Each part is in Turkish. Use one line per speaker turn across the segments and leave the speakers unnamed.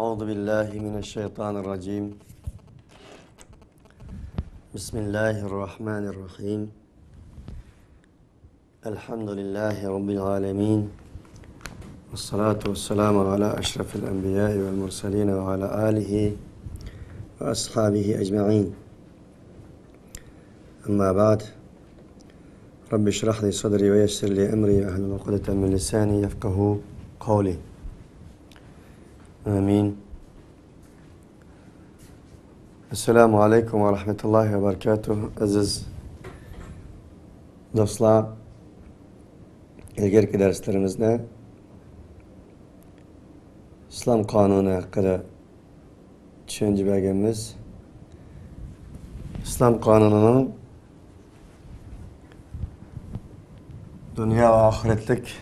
أعوذ بالله من الشيطان الرجيم. بسم الله الرحمن الرحيم. الحمد لله رب العالمين، والصلاة والسلام على أشرف الأنبياء والمرسلين وعلى آله وأصحابه أجمعين. أما بعد، رب اشرح لي صدري ويسر لي أمري واحلل عقدة من لساني يفقهوا قولي. Amin. Esselamu Aleyküm ve Rahmetullahi ve Berekatuhu. Aziz dostlar, ilgili derslerimizde İslam Kanunu hakkında düşünce belgemiz, İslam Kanunu'nun dünya ve ahiretlik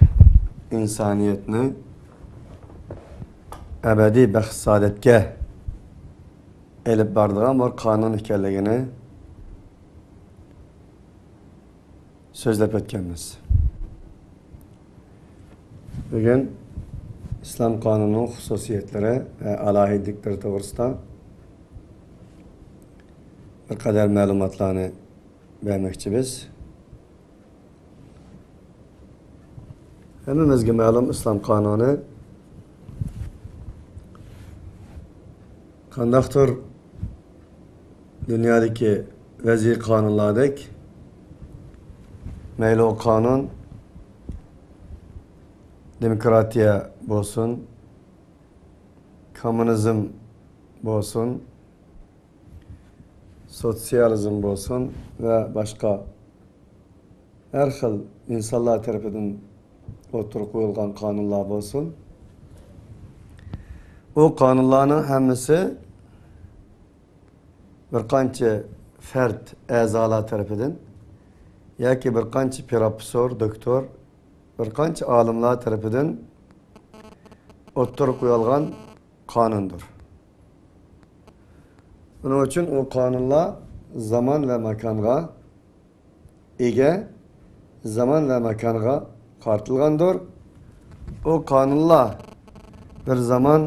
insaniyetini ebedi baxt saadetga elib boradigan bir qonun ekanligini so'zlab o'tganmiz. Bugun Islom qonunining xususiyatlari va alohidliklari to'g'risida bir qadar ma'lumotlarni bermoqchimiz. Hammamizga ma'lum, Islom qonuni qandaqdir dunyodagi vazir qonunlardek, mayli o qonun demokratiya bo'lsin, kommunizm bo'lsin, sotsializm bo'lsin va boshqa har xil insonlar tarafidan o'tirib qo'yilgan qonunlar bo'lsin, o qonunlarning hammasi bir qancha fard a'zolar tarafidan yoki bir qancha professor, doktor, bir qancha olimlar tarafidan o'tirib qo'yilgan qonundir. Buning uchun o qonunlar zaman va makonga ega, zaman va makonga qaratilgandir. O qonunlar bir zaman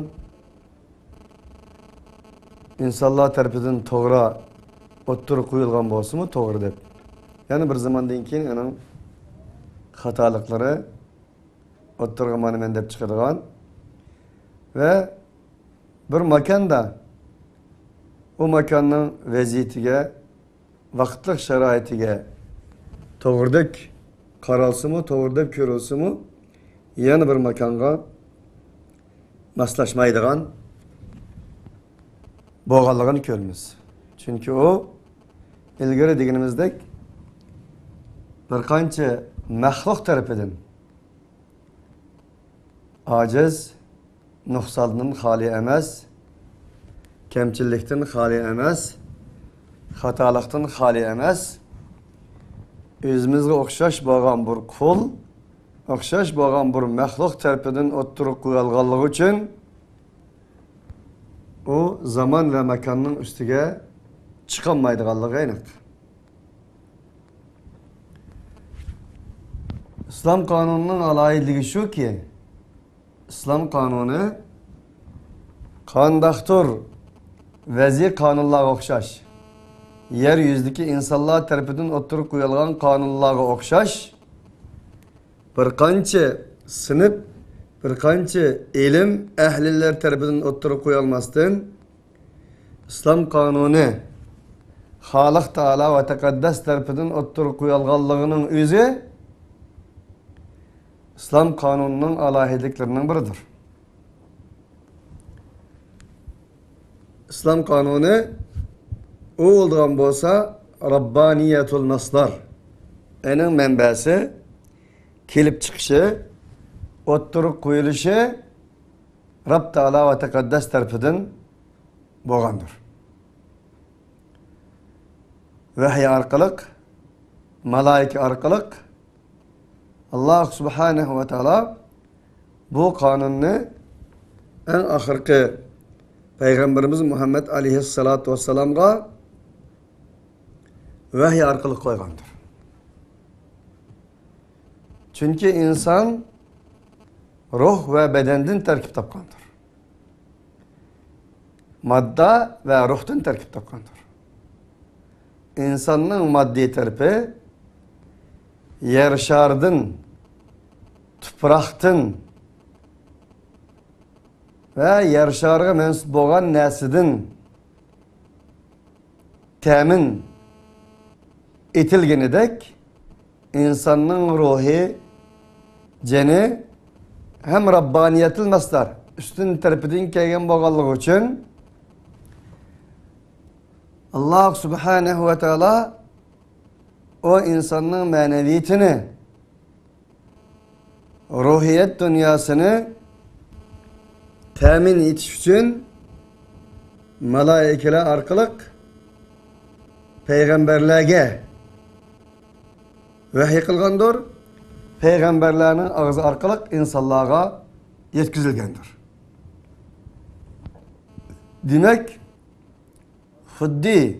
insonlar tarafidan to'g'ri o'ttirib qo'yilgan bo'lsa-mu, to'g'ri deb. Ya'ni bir zamondan keyin uning xatoliklari o'ttirga mana deb chiqadigan va bir makonda o makonning vaziyatiga, vaqtlik sharoitiga to'g'ridek qaralsa-mu, to'g'ri deb ko'rilsa-mu, yana bir makonga moslashmaydigan bo'lganligini ko'ramiz. Chunki o ilgari deganimizdek bir qancha maxluq tarafidan ojiz, nuqsondan xoli emas, kamchilikdan xoli emas, xatolikdan xoli emas, o'zimizga o'xshash bo'lgan bir qul, o'xshash bo'lgan bir maxluq tarafidan o'ttirib qo'yilganligi uchun o zaman ve mekanın üstüge çıkamaydıganlığı aniq. İslam kanununun alayidligi şu ki, İslam kanunu qandaqdir vazir qonunlarga o'xshash, yer yuzidagi insonlar tarafidan o'tirib qo'yilgan qonunlarga o'xshash bir qancha sinf, bir qancha ilim ahliler tarafidan o'ttirib qo'yilmasdan İslam kanunu Xaliq Taala ve Tekaddes tarafidan o'ttirib qo'yilganligining o'zi İslam kanununun alohidliklarining biridir. İslam kanunu o olduğan bo'lsa Rabbaniyatul Masdar, ening manbasi, kelib chiqishi, o'ttirib qo'yilishi Rabb Taala ve Tekaddes tarafidan bo'lgandir. Vahiy orqali, malaika orqali Allah Subhanahu ve Taala bu qonunni en oxirgi Peygamberimiz Muhammed Aleyhissalatu vesselam'a vahiy orqali qo'ygandir. Çünkü insan ruh ve bedenden terkip tapkandır. madda ve ruhtan terkip topkandır. İnsanın maddi tarafı yer şardın, tupraktın ve yer şarıga mensup boğan nesidin temin etilgenidek insanın ruhi, ceni hem Rabbaniyetil masdar üstün tarafından kelgen boğanlığı için Allah Subhanahu ve Teala o insanın maneviyetini, ruhiyet dünyasını temin etiş için malaikeler arkalık peygamberlerge vahiy kılgandır. Peygamberlerin ağzı arkalık insanlığa yetkizilgendir. Demek xuddi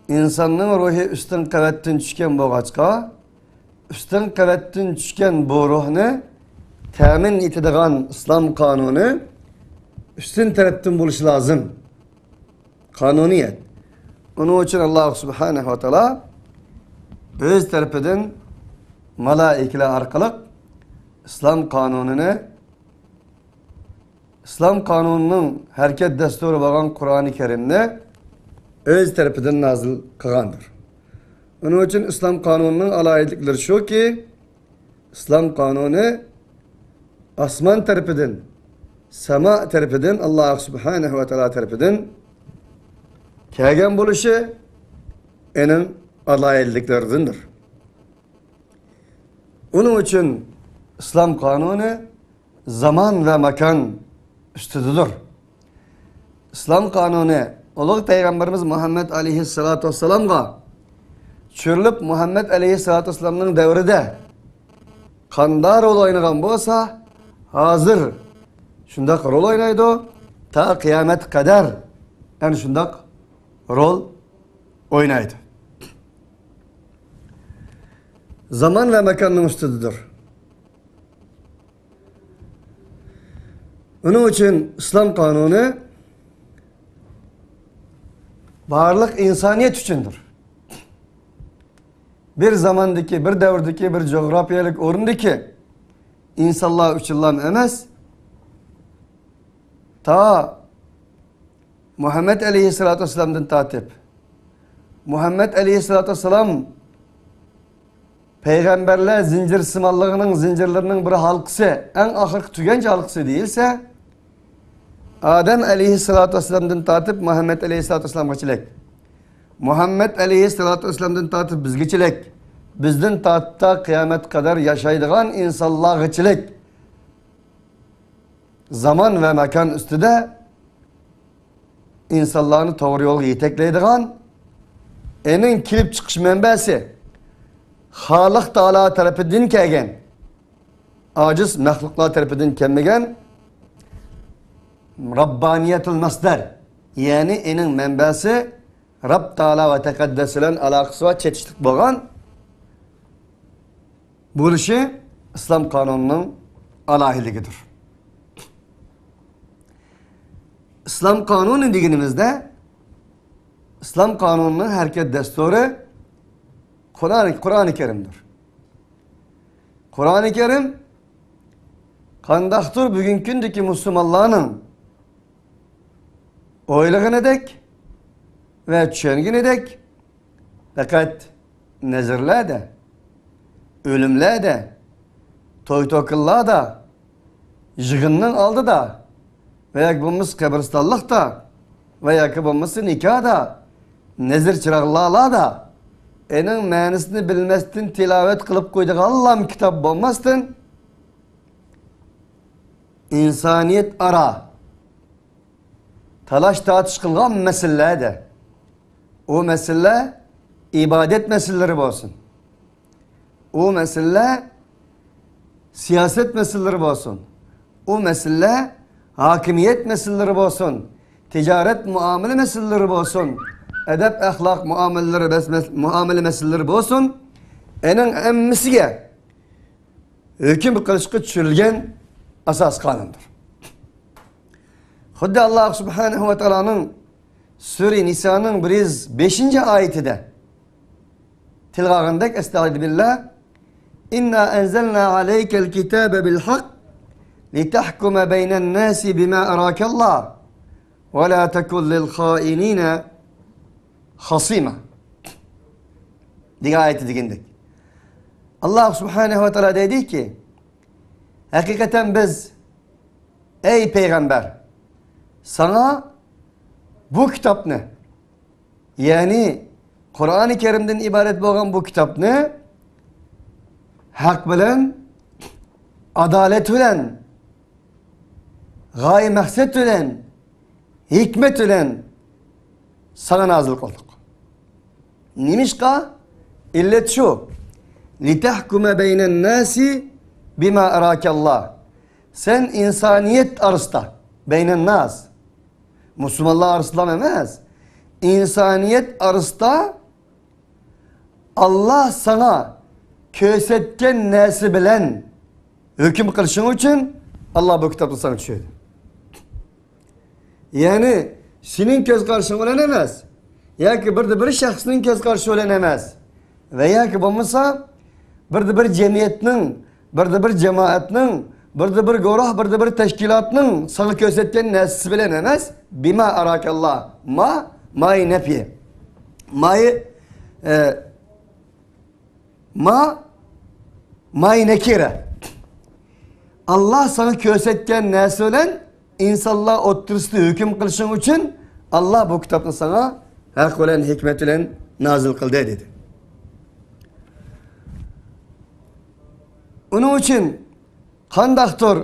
insanın ruhi üstün kavattin düşken boğaçka, üstün kavattin düşken bu ruhni temin etidigan İslam kanunu üstün taraftan buluş lazım. Kanuniyet. Onun için Allah Subhanahu ve Teala öz tarafından malaikeler arkalık İslam kanununun hareket desturu bağlan Kur'an-ı Kerim'de öz tarafından nazil kılgandır. Onun için İslam kanununun alayetlikleri şu ki İslam kanunu asman tarafından, sema tarafından Allah Subhanahu ve Teala tarafından kelgen buluşu enin alayetlikleridir. Onun için İslam kanunu zaman ve mekan üstüdür. İslam kanunu Ulu Peygamberimiz Muhammed Aleyhisselatü Vesselam'a çürülüp Muhammed Aleyhisselatü Vesselam'ın devrinde kandar rol oynayan bolsa hazır şundak rol oynaydı ta kıyamet kadar yani şundak rol oynaydı. Zaman ve mekanın üstüdür. Onun için İslam kanunu varlık insaniyet içindir. Bir zamandaki, bir devrdeki, bir coğrafyalık orundaki insanlığa uçulan emez ta Muhammed Aleyhisselatü Vesselam'dan tatip. Muhammed Aleyhisselatü Vesselam peygamberler zincir simallığının zincirlerinin bir halkası, en ahırkı tügence halkası değilse Adem Aleyhisselatü Vesselam'dan tatip Muhammed Aleyhisselatü Vesselam geçilek. Muhammed Aleyhisselatü Vesselam'dan tatip biz geçilek. Bizden tatipta kıyamet kadar yaşaydığan insanlığa geçilek. Zaman ve mekan üstüde insanların doğru yolu yetekleydiğin enin kilip çıkış menbesi Halik Teala tarafından kelgen aciz mahluklar tarafından kelmegen Rabbaniyetul masdar yani enin menbesi Rabb Teala ve Tekaddes ile alakası ve çetişlik boğan buluşu İslam kanununun alahiligidir. İslam kanunu dediğimizde İslam kanununun hareket desturu Kur'an-ı Kerim'dir. Kur'an-ı Kerim kandaktır bugünkündeki Müslümanların oylığına dek ve çöngüne dek fakat nezirle de ölümle de toy tokılla da jığının aldı da veya kıbımız kabristanlık da veya kıbımız nikah da nezir çırağlarla da enin menisini bilmezsin tilavet kılıp koyduk Allah'ım kitap bulmazsın insaniyet ara talaş tartış kılgan mesele de o mesele ibadet meseleleri olsun. O mesele siyaset meseleleri olsun. O mesele hakimiyet meseleleri olsun. Ticaret muamele meseleleri olsun. Edep ahlak muamele meseleleri olsun. Enin emmisiga hüküm kılışkı çürülgen asas kanundur. Xuddi Allah subhanahu ve ta'ala'nın Sure-i Nisa'nın 5. ayetide tilgağındaki estaizu billah İnna enzelna aleykel kitabe bil hak litahkume beynen nasi bima arakallah ve la tekun lil hainine hasima diye ayeti dikindik. Allah subhanahu ve ta'ala dedi ki hakikaten biz ey peygamber sana bu kitapni yani Kur'an-ı Kerim'den ibaret olan bu kitapni hak bilen adalet bilen gaye maksat bilen hikmet bilen sana nazil kıldık. Nimişka? İllet şu litahkume beynen nasi bima arakallah sen insaniyet arasında beynen nas Müslümanlar arasında emez insaniyet arasında Allah sana kösetken nesi bilen hüküm kılışın için Allah bu kitabı sana düşürdü. Yani senin göz karşın olan emez. Ya ki bir şahsının göz karşı olan emez. Veya ki bulmasa bir cemiyetinin, bir cemaatinin, bir goruh, bir teşkilatının sana kösetken nesi bilen emez. Bima arakallah. Ma'yı nefi. Ma'yı nekire. Allah sana kösetken ne söylen? İnsanlar oturuştu hüküm kılışın için Allah bu kitabını sana hak olan hikmet ile nazil kıldı dedi. Onun için kandaktır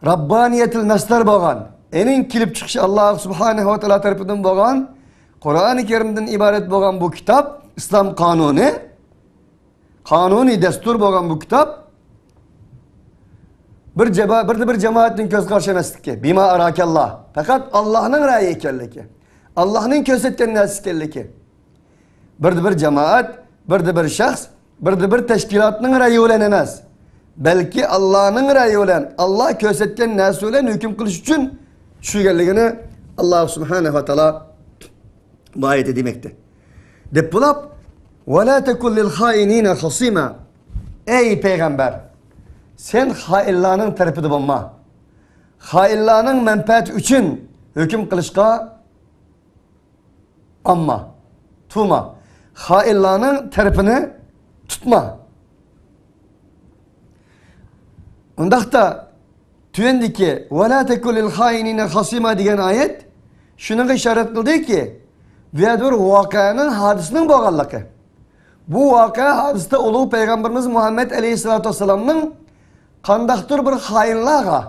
Rabbaniyetil mesler boğan enin kilip çıkışı Allah subhanehu ve teala tarafından boğan Kur'an-ı Kerim'den ibaret boğan bu kitap İslam kanuni destur boğan bu kitap bir cemaatin göz karşı emaslık bima arakallah. Fakat Allah'ın rayı ekerliki. Allah'ın kösetken nasikellik. Bir cemaat, bir şahs, bir teşkilatının rayı olan emez. Belki Allah'ın rayı olan, Allah kösetken nasi olan hüküm kılış için şu geldiğini Allah subhanehu ve teala bu ayeti demekte. Depulap وَلَا تَكُلْ لِلْخَائِنِينَ خَصِيمًا Ey peygamber sen hainlerin tarafı bulma. Hainlerin menfaat için hüküm kılışka amma tutma. Hainlerin tarafını tutma. Ondakta tüyendeki وَلَا تَكُلْ لِلْخَائِنِينَ خَصِيمًا diyen ayet şunu işaret kıldı ki veyadır vakanın hadisinin bağlılığı. Bu vaka hadiste oluğu Peygamberimiz Muhammed Aleyhisselatü Vesselam'ın kandaktır bir hainliğe,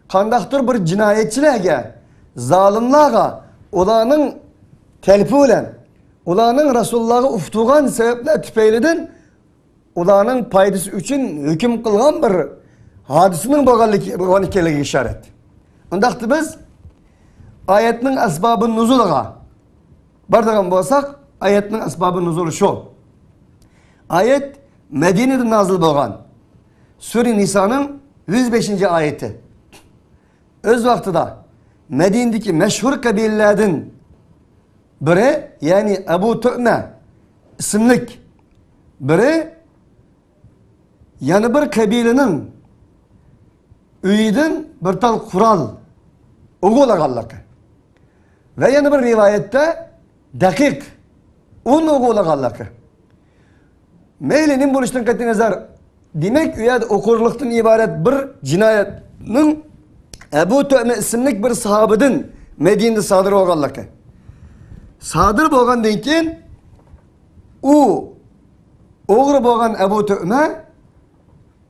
kandaktır bir cinayetçiliğe, zalimliğe, olanın telfiyle, olanın Resulullah'ı uftuğan sebeple tüpeyliden, olanın paydası için hüküm kılgan bir hadisinin bağlılığı işaret. Ondaktı biz ayetinin asbabı nuzuluğa bardağın bolsak ayetinin asbabı nuzulu şu. Ayet Medine'de nazil boğan. Sure-i Nisa'nın 105. ayeti. Öz vaktida Medine'deki meşhur kabilelerden biri yani Ebu Tu'me isimlik biri yani bir kabilenin üyüdün bir tal kural uğulağallığı. Ve yani bir rivayette dakik uğulağallığı. Meylinin buluştan katı nazar demek üyad okurluktan ibaret bir cinayetin Ebu Tu'me isimlik bir sahabedin Medine'de sadır olganlığı. Sadır bolgan denken o oğru bolgan Ebu Tu'me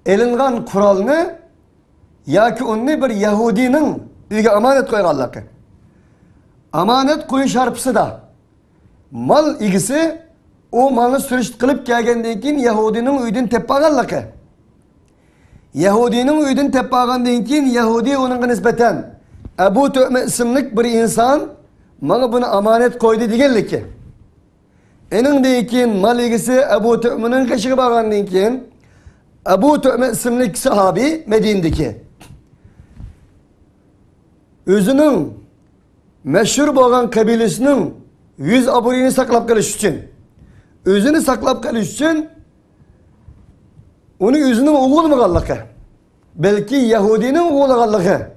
elingan kuralını yaki onu bir Yahudinin üyge amanet koyganlığı. Amanet koyun şarpısı da mal ilgisi o malını sürüşt kılıp gelgenden keyin Yahudinin uyudun teppağanlığı. Yahudinin uyudun teppağandan keyin Yahudi onun nispeten Ebu Tu'me isimlik bir insan bana bunu amanet koydu degenlik. Enin deyken mal ilgisi Ebu Tu'me'nin kaşığı bağlandan keyin Ebu Tu'me isimlik sahabi Medine'deki. özünün meşhur boğan kabilesinin 100 aburini saklap kalish için, özünü saklap kalish için onu özünün oğul mu kallığı, belki Yahudinin oğul kallığı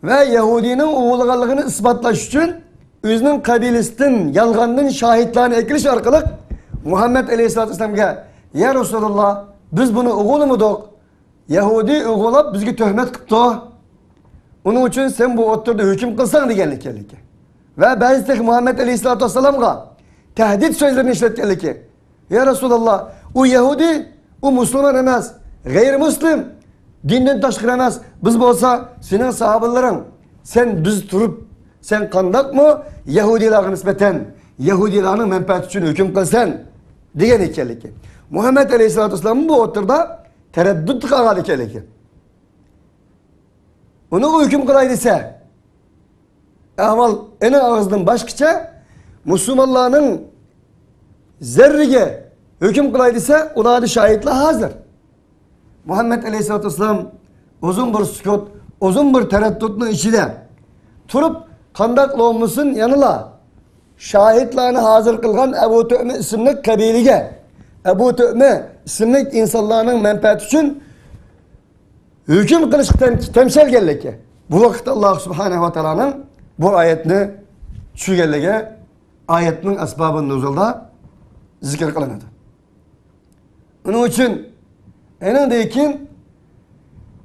ve Yahudinin oğul kallığını ispatlaş için özünün kabilesinden yalganının şahitlerini ekliş arkalık Muhammed Aleyhisselatü Vesselam'a ya Resulullah biz bunu oğul muduk? Yahudi oğulap bizge töhmet kıptı. Onun için sen bu oturda hüküm kılsan diyenlik. Ve bazı Muhammed Aleyhisselatü Vesselam'a tehdit sözlerini işletkenlik. Ya Resulallah o Yahudi o Müslüman emez. Gayrimüslim dinden taşkıramaz. Biz bolsa senin sahabaların sen düz turup sen kandak mı Yahudilerine nispeten Yahudilerin menfaati için hüküm kılsan diyen ikellik. Muhammed Aleyhisselatü Vesselam bu oturda tereddüt kağıdı ikellik. Onu hüküm kılaydıysa amal en ağızdan başkaça Müslümanların zerrige hüküm kılaydıysa ona da şahitler hazır. Muhammed Aleyhisselatü Vesselam uzun bir sükut, uzun bir tereddütün içinde turup kandak loğumusun yanıla şahitlerini hazır kılgan Ebu Tü'me isimli kabilige Ebu Tü'me isimli insanların menfaati için hüküm kılış temsil geldi. Bu vakit Allah Subhanahu ve Teala'nın bu ayetini şu geldi. Ayetinin asbabının nuzulda zikir kılındı. Onun için enindeyken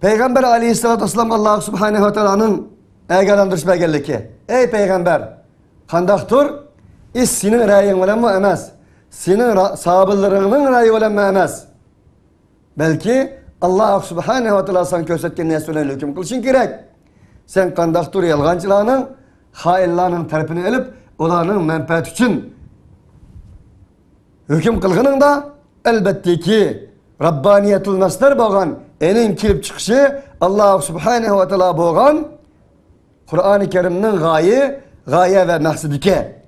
Peygamber Aleyhisselatü Vesselam Allah Subhanahu ve Teala'nın egelandırışma geldi ki ey Peygamber kandaktır iş senin rayın olan mı emez. Senin sahabelerinin rayı olan mı emez. Belki Allah Subhanahu ve Teala sana gösterken ne söylen hüküm kılışın gerek. Sen kandaktır yalgancılarının haillerinin tarafını elip onların menfaati için hüküm kılgının da elbette ki Rabbaniyetul Mesler boğan enin kilip çıkışı Allah Subhanahu ve Teala boğan Kur'an-ı Kerim'nin gaye ve maksadike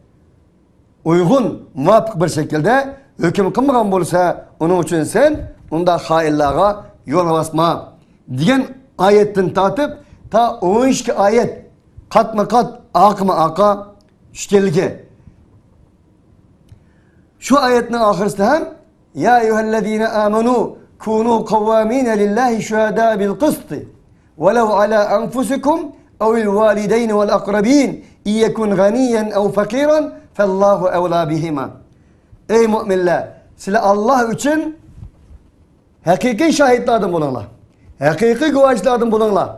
uygun, muvafık bir şekilde hüküm kılmagan olsa onun için sen onda haillere yol basma diyen ayetten tatıp ta 12 ayet katma kat akma aka şkelge. Şu ayetin ahirinde hem ya eyyühellezine amenu kunu kavvamine lillahi şuhada bil kısti velev ala anfusikum evil valideyni vel akrabin iyekun ganiyen ev fakiran fallahu evla bihima. Ey müminler size Allah için hakiki şahitlerden bulunlar. Hakiki güvaçlardan bulunlar.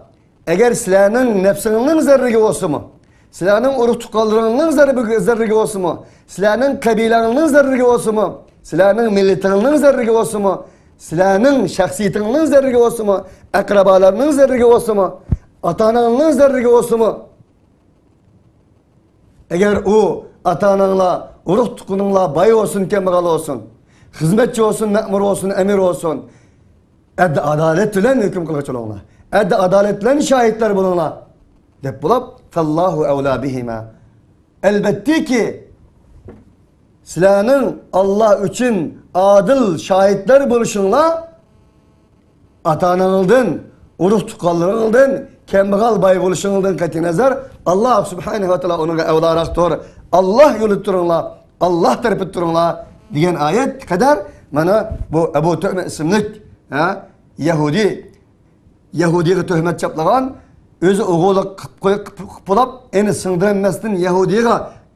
Eğer sizlerin nefsinin zerrigi olsun mu? Sizlerin uruk tukallarının zerrigi olsun mu? Sizlerin kabilenin zerrigi olsun mu? Sizlerin milletinin zerrigi olsun mu? Sizlerin şahsiyetinin zerrigi olsun mu? Akrabalarının zerrigi olsun mu? Atananın zerrigi olsun mu? Eğer o atananla, uruk tukununla bay olsun, kemral olsun, hizmetçi olsun, memur olsun, emir olsun, adalet ile hüküm kılıçlı onlar. Adalet ile şahitler bulunlar. Dep bulap, fallahu evla bihima. Elbette ki silahının Allah için adil şahitler buluşunla atananıldın, uruk tukallarıldın, kemral bay buluşunuldan kati nazar Allah Subhanahu ve Teala onu evlarak doğru Allah yolu turunla Allah tarafı turunla diyen ayet kadar bana bu Ebu Tü'me isimlik Yahudi'ye töhmet çaplagan özü oğulu bulap eni sındırılmasın Yahudi'ye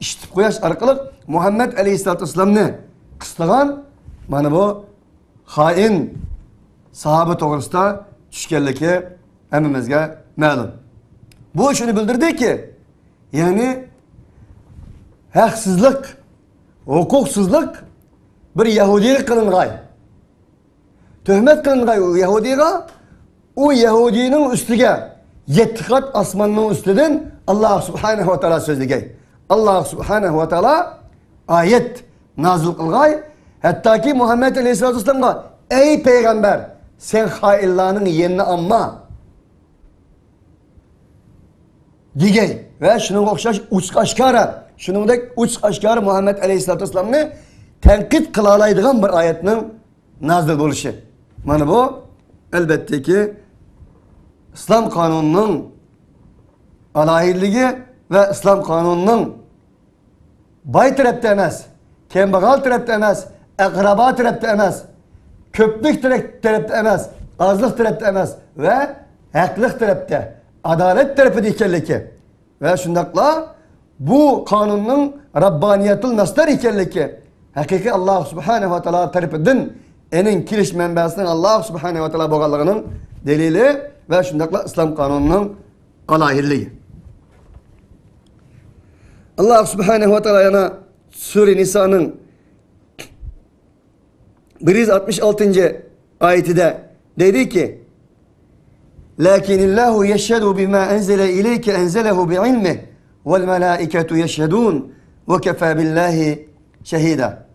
işitip koyaş arkalık Muhammed Aleyhisselatü Vesselam'ını kıslagan bana bu hain sahabe doğrusunda düşkerliki hemimizge məlum. Bu şunu bildirdi ki yani haksızlık, hukuksuzluk bir Yahudilik kılınğay. Töhmet kılınğay Yahudi'ye o Yahudinin üstüge 7 kat asmanının üstüden Allah Subhanahu ve Teala sözlüge. Allah Subhanahu ve Teala ayet nazil kılgay. Hatta ki Muhammed Aleyhisselatü Vesselam'a ey peygamber sen haillanın yenini anma. Digey ve şunun okşaş uç aşkara, şunun da uç aşkara Muhammed Aleyhisselatü Vesselam'ını tenkit kılalaydıgan bir ayetinin nazil buluşu. Mana bu elbette ki İslam kanununun alayirligi ve İslam kanununun bay tarafta emas, kembagal tarafta emas, akraba tarafta emas, köplük tarafta emas, azlık tarafta emas ve haklık tarafta, adalet tarafı ekanligi ve şundakla bu kanunun Rabbaniyatul Nastar ekanligi hakiki Allah Subhanahu ve Teala tarafından enin kiliş menbasının Allah Subhanahu ve Teala boğallığının delili ve şundakla İslam kanununun alayirligi. Allah Subhanahu ve Teala yana Sure Nisa'nın 166. ayetinde dedi ki: "Lakinillahu yeşhedü bima enzele ileyke enzelehu bi'ilmih vel melâiketu yeşhedûn ve kefâ billahi şehîdâ."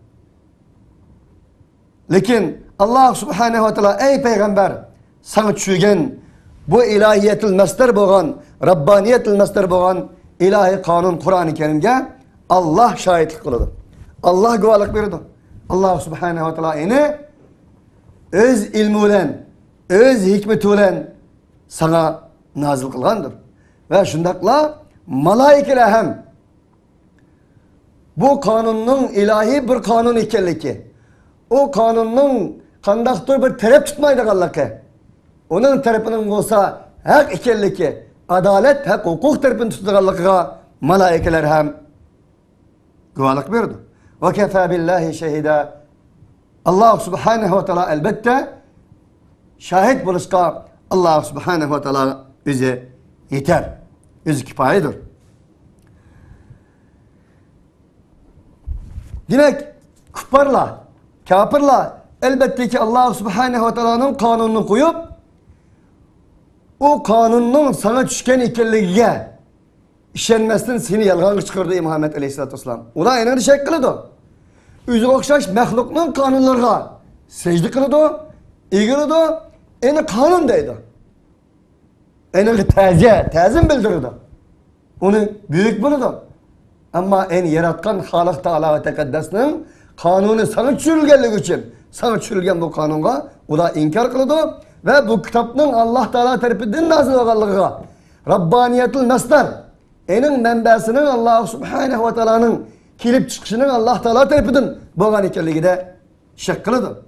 Lekin Allah Subhanahu ve Teala ey peygamber sana düşügen bu ilahiyetil mestar boğan, Rabbaniyetil mestar boğan ilahi kanun Kur'an-ı Kerim'ge Allah şahitlik kılıdı. Allah güvalık verdi. Allah Subhanahu ve Teala ini öz ilmi ulen, öz hikmeti ulen sana nazil kılgandır. Ve şundakla malaikeler hem bu kanunun ilahi bir kanun ekanligi, o kanunun kandaktır bir taraf tutmaydiganligi, onun tarafının olsa hak ekanligi, adalet, hak, hukuk tarafını tutadiganligiga malaikeler hem güvalık verdi. Ve kefâ billahi şehîdâ. Allah Subhanahu ve Teala elbette şahit buluşka Allah Subhanahu ve Teala bize yeter. Özü kifayedir. Demek küffarla, kafirla elbette ki Allah Subhanahu ve Teala'nın kanununu koyup o kanunun sana düşken ekanligiga işenmezsin seni yalgan çıkardı Muhammed Aleyhisselatü Vesselam. O da aynen şey kılıdı. Özü okşaş mehlukның kanunlarına secde kılıdı, eğildi, eni kanun deydi. Eni tazim bildirdi. Onu büyük buldu. Ama en yaratkan Halik Teala ve Tekaddes'nin kanunu sana çürülgenlik için, sana çürülgen bu kanunga o da inkar kılıdı ve bu kitapның Allah Teala tarafından nazil olganlığı, Rabbaniyetul Mestar, enin menbasının Allah Subhanahu ve Teala'nın kilip çıkışının Allah Teala tarafından boğan ekanligi de şek kılıdı.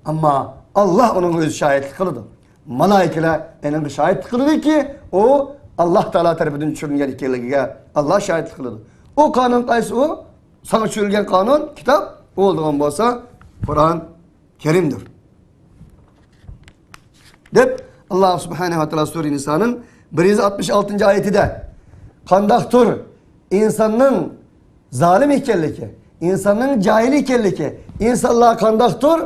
Ama Allah onun öz şahitlik kılıdı. Malaikeler enin şahitlik kılıdı ki o Allah Teala tarafından çürülgen ekanligiga Allah şahitlik kılıdı. O kanun qaysı o? Sana çürülgen kanun, kitap olduğun bolsa Kur'an Kerim'dir. Dep Allah Subhanahu ve Teala Sure Nisa'nın 166. ayetinde kandaktır insanın zalim ekanligi, insanın cahil ekanligi, insanlar kandaktır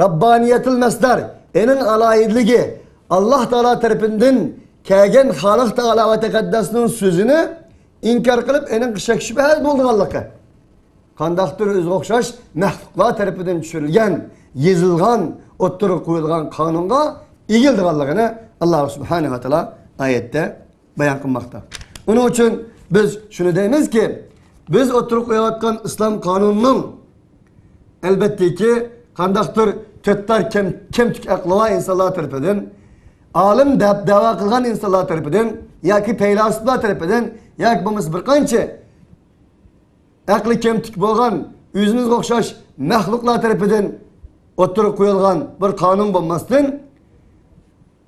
Rabbaniyetul Mesdar, enin alayidligi, Allah Teala tarafından kelgen Halik Teala ve Tekaddes'nin sözünü inkar kılıp enin şek şüphe bulduğanlığı. Kandaktır öz okşaş mehluklar tarafından düşürülgen, yazılgan, oturup koyulgan kanunga egildiganlığını Allah Subhanahu ve Teala ayette bayan kılmakta. Onun için biz şunu deyimiz ki biz oturup koyatkan İslam kanununun elbette ki kandaktır töttar kemtük aklıva insanlar tarafından alim dava kılgan insanlar tarafından ya ki peylasıflar tarafından ya ki bu bir kança aklı kemtük bolgan yüzünüz okşaş mehluklar tarafından oturup koyulgan bir kanun bulmasın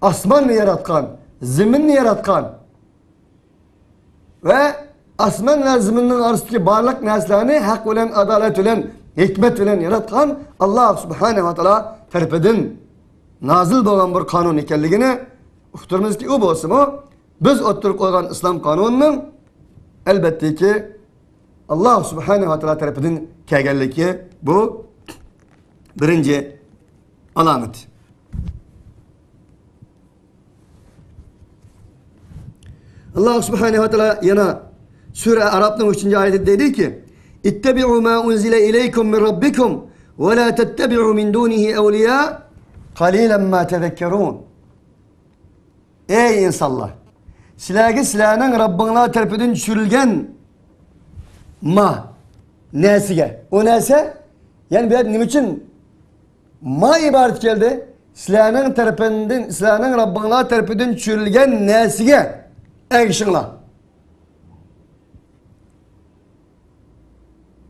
asmanını yaratkan, zeminini yaratkan ve asman ve zeminin arasındaki barlıq neslerini hak olan, adalet olan, hikmet olan yaratkan Allah Subhanahu ve Teala tarafından nazil bolan bir kanun ekanligini uqtirmiz ki o bolsa mı biz oturup koygan İslam kanununun elbette ki Allah Subhanahu ve Teala tarafından kelganligi bu birinci alamet. Allah Subhanahu ve Teala yana Sure Arap'ın 3. ayeti dedi ki İttebi'u ma unzile ileykum min rabbikum ve la tettebi'u min dunihi evliya qalilan ma tezekkerun. Ey insanlar! Silahının Rabbinler tarafından düşürülgen nesige. O nese? Yani bir nim için ma ibaret geldi. sizlerning tarafından, sizlerning Rabbinglar tarafından çürülgen nesiga erişinglar.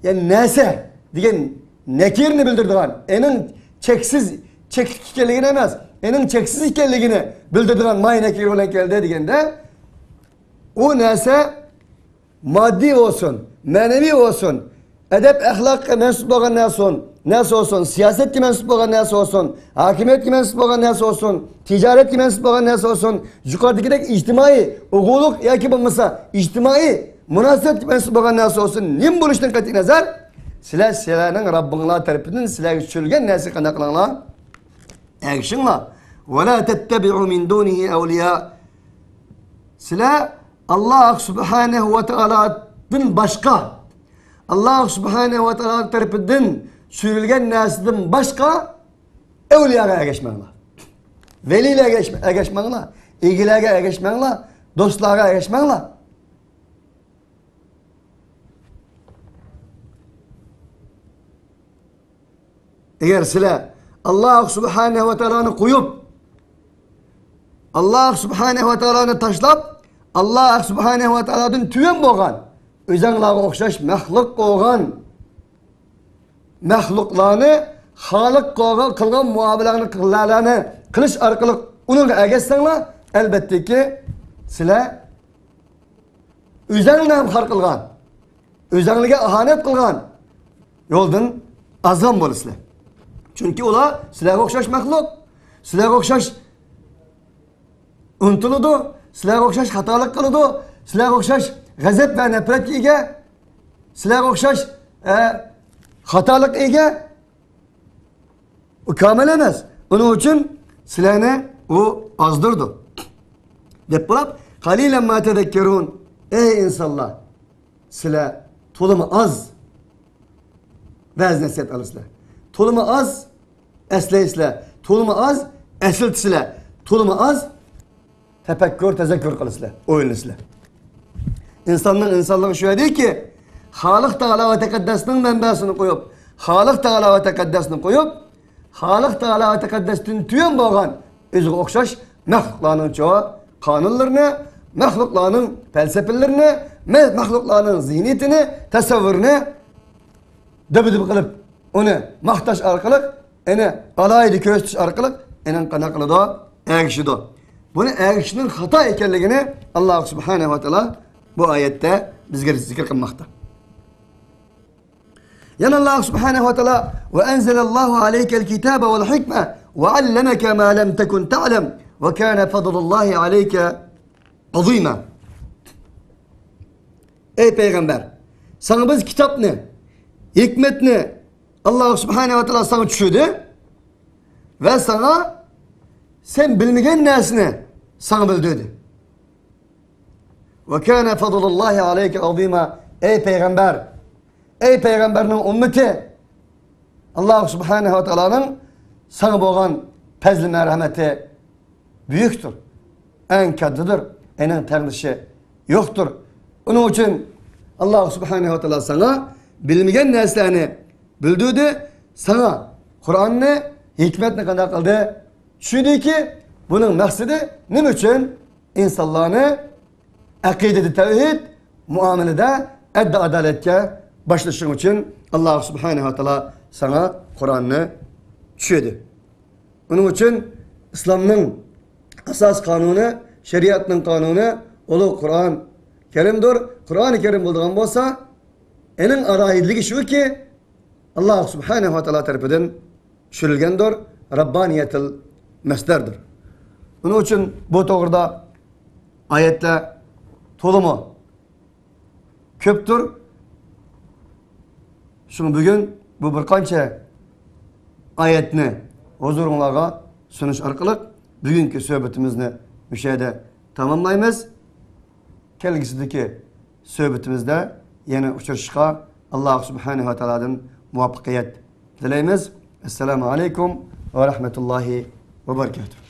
Yani nese degan nekirni bildirdigan, enin cheksiz ekanligini emas, enin cheksiz ekanligini bildirdigan may nekir bilan keldi deganda, o narsa maddi olsun, manevi olsun, edep ahlakka mensup bo'lgan narsa olsun, siyasetga mensup bo'lgan narsa olsun, hakimiyetga mensup bo'lgan narsa olsun, ticaretga mensup bo'lgan narsa olsun, yuqoridagidek ijtimoiy, o'g'uliq yoki bo'lmasa ijtimoiy munosabatga mensup bo'lgan narsa olsun, nim bo'lishidan qat'iy nazar, sizlarning Rabbinglar tarafidan sizlarga tushilgan narsa qanday qilinglar? Erishinglar. Va la tattabi'u min dunihi awliya. Sizlar Allah subhanahu wa ta'ala'dan başka, Allah subhanahu wa ta'ala tarafından sürülgen narsadan başka evliyaga erişmenglar. Velilerge erişmenglar, ilgilerge erişmenglar, dostlarga erişmenglar. Eğer sizler Allah subhanahu wa ta'ala'nı koyup, Allah subhanahu wa ta'ala'nı taşlap, Allah subhanahu wa ta'ala'dan tüyen boğan, özənlərə oxşaş məxluq qoğan, məxluqlarını xalıq qılğan muamilərini qilish orqali uning ergashsanglar, albatta ki sizlar özəngni ham xar qilgan, özəngliga ihanət qilgan yo'ldan azg'on bo'lasizlar. Chunki ular sizlarga o'xshash məxluq, sizlarga o'xshash unutiladi, sizlarga o'xshash xatolik qiladi, sizlarga o'xshash g'azab va nafratga ega, sizlarga o'xshash xatolik ega, u komil emas. Uning uchun sizlarni u ozdirdi. Deb bo'lib, qalilan ma tadakkarun, ey insonlar, sizlar to'limi oz va'z nasihat olasizlar. To'limi oz eslaysizlar, to'limi oz esiltisizlar, to'limi oz tefekkür, tezekür kılısılar, oyunluslar. İnsanlığın şöyle değil ki, Halik Teala ve Tekaddes'nin menbasını koyup, Halik Teala ve Tekaddes'ini koyup, Halik Teala ve Tekaddes'in tüyen boğan, özü okşaş, məxluqlarının çoğu kanunlarını, məxluqlarının felsefelerini, məxluqlarının zihniyetini, təsəvvürünü dıbı kılıp, onu mahtaş arkalık, onu alaydı köstüş arkalık, onun kanaklı da, erişi da. Bunu erişinin hata ekenliğini Allah subhanehu ve teala bu ayette bizge zikir kılmakta. Yani Allah subhanehu ve teala ve enzelallahu aleykel kitabe vel hikme ve allemeke ma lem tekun ta'lem ve kâne fadlullahi aleyke azîmâ. Ey peygamber, sana biz kitap ne, hikmet ne, Allah subhanehu ve teala sana düşürdü ve sana sen bilmegen nesini sana bildirdi. Ve kâne fadlullahi aleyke azîmâ. Ey peygamber, ey peygamberinin ümmeti, Allah subhanehu ve teala'nın sana boğan fezli merhameti büyüktür. En kadıdır, en terlişi yoktur. Onun için Allah subhanehu ve teala sana bilmegen neslerini bildirdi, sana Kur'an'ını, hikmetini kadar kıldı. Çünkü ki bunun maksidi ne için? İnsanlarını akidede tevhid, muamelede edde adaletke başlaşın için Allah subhanehu ve teala sana Kur'an'ını düşürdü. Onun için İslam'ın asas kanunu, şeriatının kanunu olu Kur'an Kerim'dir. Kur'an-ı Kerim bulduğun olsa enin arayidligi şu ki Allah subhanehu ve teala tarafından düşürülgendir. Rabbaniyetil mesderdir. Onun için bu doğruda ayette tolumu köptür. Şunu bugün bu bir kança ayetini huzurunlarga sunuş arkalık bugünkü sohbetimizni müşahede tamamlayımız. Kelgisideki sohbetimizde yeni uçuruşka Allah subhanehu ve teala'dan muvaffakiyet dileyimiz. Esselamu aleyküm ve rahmetullahi ve berekatuhu.